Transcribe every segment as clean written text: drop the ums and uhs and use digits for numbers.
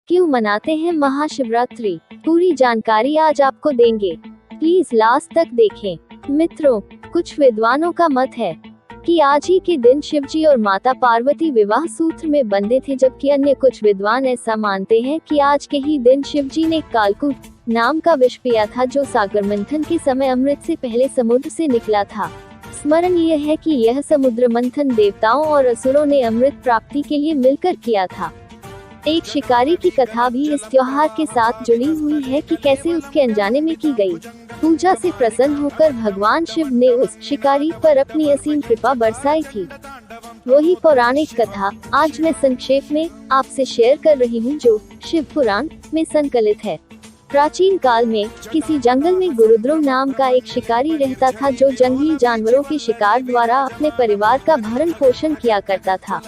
क्यों मनाते हैं महाशिवरात्रि? पूरी जानकारी आज आपको देंगे, प्लीज लास्ट तक देखें। मित्रों, कुछ विद्वानों का मत है कि आज ही के दिन शिवजी और माता पार्वती विवाह सूत्र में बंधे थे, जबकि अन्य कुछ विद्वान ऐसा मानते हैं कि आज के ही दिन शिवजी ने कालकूट नाम का विष पिया था, जो सागर मंथन के समय अमृत से पहले समुद्र से निकला था। स्मरण यह है कि यह समुद्र मंथन देवताओं और असुरों ने अमृत प्राप्ति के लिए मिलकर किया था। एक शिकारी की कथा भी इस त्योहार के साथ जुड़ी हुई है कि कैसे उसके अनजाने में की गई पूजा से प्रसन्न होकर भगवान शिव ने उस शिकारी पर अपनी असीम कृपा बरसाई थी। वही पौराणिक कथा आज मैं संक्षेप में आपसे शेयर कर रही हूँ, जो शिव पुराण में संकलित है। प्राचीन काल में किसी जंगल में गुरुद्रोह नाम का एक शिकारी रहता था, जो जंगली जानवरों के शिकार द्वारा अपने परिवार का भरण पोषण किया करता था।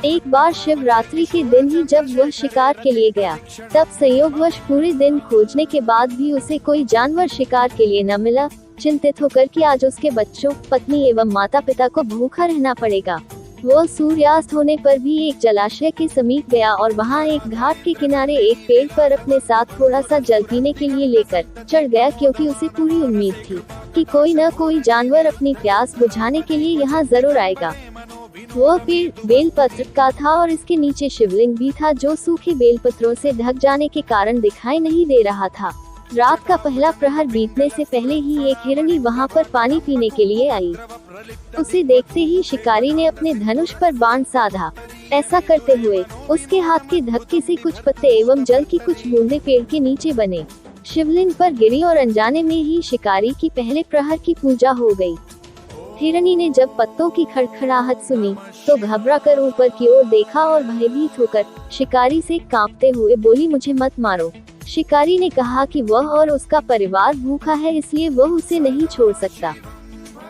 एक बार शिवरात्रि के दिन ही जब वह शिकार के लिए गया, तब संयोगवश पूरे दिन खोजने के बाद भी उसे कोई जानवर शिकार के लिए न मिला। चिंतित होकर कि आज उसके बच्चों, पत्नी एवं माता पिता को भूखा रहना पड़ेगा, वह सूर्यास्त होने पर भी एक जलाशय के समीप गया और वहां एक घाट के किनारे एक पेड़ पर अपने साथ थोड़ा सा जल पीने के लिए लेकर चढ़ गया, क्योंकि उसे पूरी उम्मीद थी कि कोई न कोई जानवर अपनी प्यास बुझाने के लिए यहाँ जरूर आएगा। वह पेड़ बेलपत्र का था और इसके नीचे शिवलिंग भी था, जो सूखे बेलपत्रों से ढक जाने के कारण दिखाई नहीं दे रहा था। रात का पहला प्रहर बीतने से पहले ही एक हिरनी वहां पर पानी पीने के लिए आई। उसे देखते ही शिकारी ने अपने धनुष पर बाण साधा। ऐसा करते हुए उसके हाथ के धक्के से कुछ पत्ते एवं जल की कुछ बूंदें पेड़ के नीचे बने शिवलिंग पर गिरी और अनजाने में ही शिकारी की पहले प्रहर की पूजा हो गई। हिरनी ने जब पत्तों की खड़खड़ाहट सुनी तो घबराकर ऊपर की ओर देखा और भयभीत होकर शिकारी से कांपते हुए बोली, मुझे मत मारो। शिकारी ने कहा कि वह और उसका परिवार भूखा है, इसलिए वह उसे नहीं छोड़ सकता।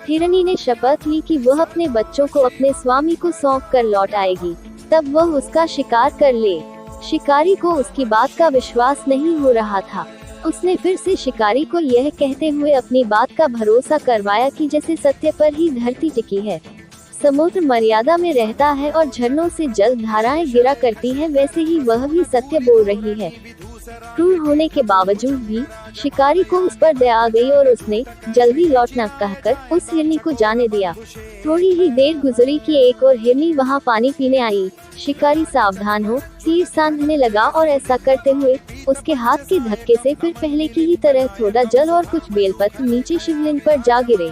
हिरनी ने शपथ ली कि वह अपने बच्चों को अपने स्वामी को सौंप कर लौट आएगी, तब वह उसका शिकार कर ले। शिकारी को उसकी बात का विश्वास नहीं हो रहा था। उसने फिर से शिकारी को यह कहते हुए अपनी बात का भरोसा करवाया कि जैसे सत्य पर ही धरती टिकी है, समुद्र मर्यादा में रहता है और झरनों से जल धाराएं गिरा करती हैं, वैसे ही वह भी सत्य बोल रही है। क्रूर होने के बावजूद भी शिकारी को उस पर दया आ गई और उसने जल्दी लौटना कहकर उस हिरनी को जाने दिया। थोड़ी ही देर गुजरी कि एक और हिरनी वहां पानी पीने आई। शिकारी सावधान हो तीर सांधने लगा और ऐसा करते हुए उसके हाथ के धक्के से फिर पहले की ही तरह थोड़ा जल और कुछ बेलपत्र नीचे शिवलिंग पर जा गिरे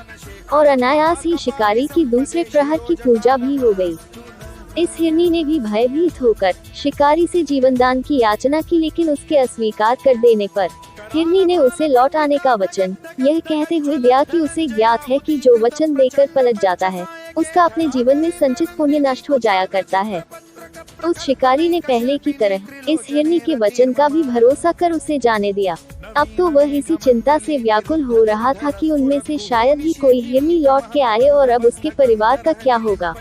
और अनायास ही शिकारी की दूसरे प्रहर की पूजा भी हो गई। इस हिरनी ने भी भयभीत होकर शिकारी से जीवनदान की याचना की, लेकिन उसके अस्वीकार कर देने पर हिरनी ने उसे लौट आने का वचन यह कहते हुए दिया कि उसे ज्ञात है कि जो वचन देकर पलट जाता है, उसका अपने जीवन में संचित पुण्य नष्ट हो जाया करता है। उस शिकारी ने पहले की तरह इस हिरनी के वचन का भी भरोसा कर उसे जाने दिया। अब तो वह इसी चिंता से व्याकुल हो रहा था कि उनमें से शायद ही कोई हिरनी लौट के आए और अब उसके परिवार का क्या होगा।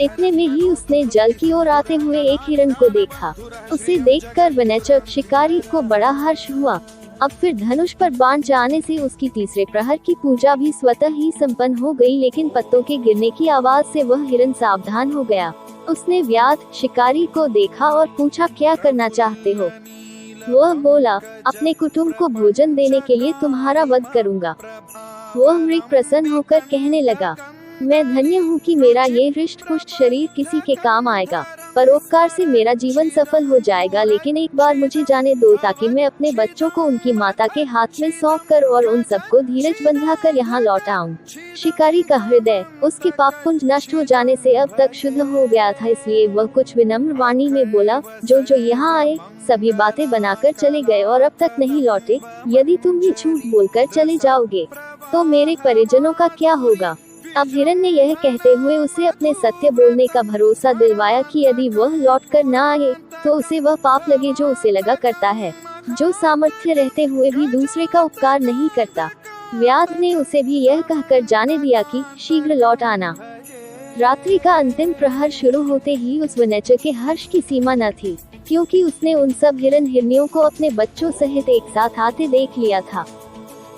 इतने में ही उसने जल की ओर आते हुए एक हिरण को देखा। उसे देखकर वनचक शिकारी को बड़ा हर्ष हुआ। अब फिर धनुष पर बाण जाने से उसकी तीसरे प्रहर की पूजा भी स्वतः ही संपन्न हो गई, लेकिन पत्तों के गिरने की आवाज से वह हिरण सावधान हो गया। उसने व्याध शिकारी को देखा और पूछा, क्या करना चाहते हो? वह बोला, अपने कुटुंब को भोजन देने के लिए तुम्हारा वध करूंगा। वह मृग प्रसन्न होकर कहने लगा, मैं धन्य हूँ कि मेरा ये हृष्ट पुष्ट शरीर किसी के काम आएगा। परोपकार से मेरा जीवन सफल हो जाएगा, लेकिन एक बार मुझे जाने दो ताकि मैं अपने बच्चों को उनकी माता के हाथ में सौंप कर और उन सबको धीरज बंधा कर यहाँ लौट आऊं। शिकारी का हृदय उसके पाप पुंज नष्ट हो जाने से अब तक शुद्ध हो गया था, इसलिए वह कुछ विनम्र वाणी में बोला, जो यहाँ आए सभी बातें बनाकर चले गए और अब तक नहीं लौटे। यदि तुम भी झूठ बोलकर चले जाओगे तो मेरे परिजनों का क्या होगा? अब हिरण ने यह कहते हुए उसे अपने सत्य बोलने का भरोसा दिलवाया कि यदि वह लौटकर न आए तो उसे वह पाप लगे जो उसे लगा करता है, जो सामर्थ्य रहते हुए भी दूसरे का उपकार नहीं करता। व्याध ने उसे भी यह कहकर जाने दिया कि शीघ्र लौट आना। रात्रि का अंतिम प्रहर शुरू होते ही उस वनचक के हर्ष की सीमा न थी, क्योंकि उसने उन सब हिरण हिरनियों को अपने बच्चों सहित एक साथ आते देख लिया था।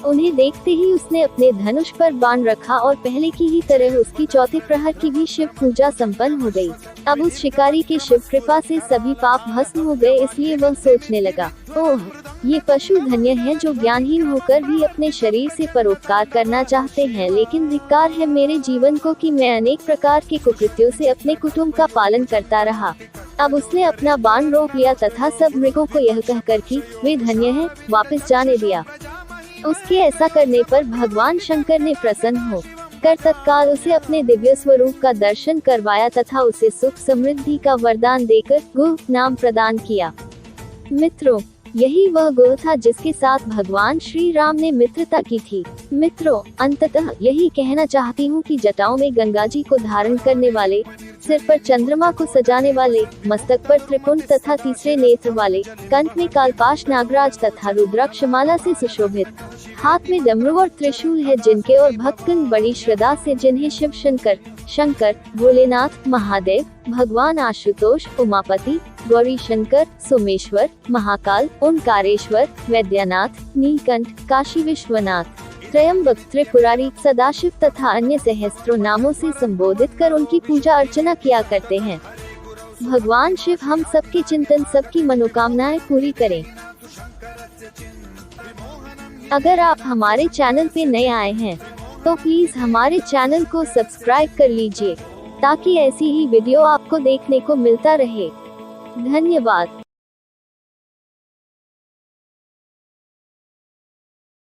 उन्हें देखते ही उसने अपने धनुष पर बाण रखा और पहले की ही तरह उसकी चौथे प्रहर की भी शिव पूजा संपन्न हो गई। अब उस शिकारी के शिव कृपा से सभी पाप भस्म हो गए, इसलिए वह सोचने लगा, ओह, ये पशु धन्य हैं जो ज्ञानहीन होकर भी अपने शरीर से परोपकार करना चाहते हैं, लेकिन धिक्कार है मेरे जीवन को कि मैं अनेक प्रकार के कुकृत्यों से अपने कुटुंब का पालन करता रहा। अब उसने अपना बाण रोक लिया तथा सब मृगों को यह कहकर कि वे धन्य हैं, वापस जाने दिया। उसके ऐसा करने पर भगवान शंकर ने प्रसन्न हो कर तत्काल उसे अपने दिव्य स्वरूप का दर्शन करवाया तथा उसे सुख समृद्धि का वरदान देकर गुह नाम प्रदान किया। मित्रों, यही वह गुह था जिसके साथ भगवान श्री राम ने मित्रता की थी। मित्रों, अंततः यही कहना चाहती हूँ कि जटाओं में गंगा जी को धारण करने वाले, सिर पर चंद्रमा को सजाने वाले, मस्तक पर त्रिपुंड तथा तीसरे नेत्र वाले, कंठ में कालपाश नागराज तथा रुद्राक्षमाला से सुशोभित, हाथ में डमरू और त्रिशूल है, जिनके और भक्तगण बड़ी श्रद्धा से जिन्हें शिव शंकर, भोलेनाथ, महादेव, भगवान आशुतोष, उमापति, गौरी शंकर, सोमेश्वर, महाकाल, ओंकारेश्वर, वैद्यनाथ, नीलकंठ, काशी विश्वनाथ, त्रयंबक, त्रिपुरारी, सदाशिव तथा अन्य सहस्त्रों नामों से संबोधित कर उनकी पूजा अर्चना किया करते हैं। भगवान शिव हम सबके चिंतन, सबकी मनोकामनाएं पूरी करें। अगर आप हमारे चैनल पे नए आए हैं तो प्लीज हमारे चैनल को सब्सक्राइब कर लीजिए ताकि ऐसी ही वीडियो आपको देखने को मिलता रहे। धन्यवाद।